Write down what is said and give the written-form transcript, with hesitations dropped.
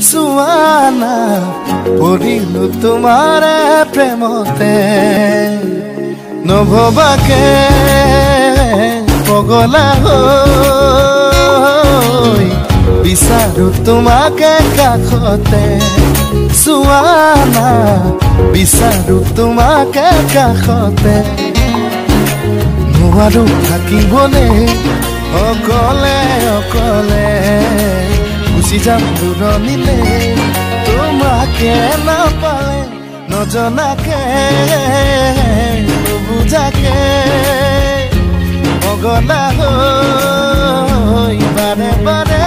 চুৱানা পৰিলো তোমাৰে প্ৰেমতে নভবাকে পগলা হৈ বিচাৰো তোমাকে কাষতে চুৱানা বিচাৰো তোমাকে কাষতে নোৱাৰো থাকিবলৈ অকলে অকলে গুচি যাম দূৰণিলে তোমাকে নাপালে নজনাকে নুবুজাকে পগলা হৈ বাৰে বাৰে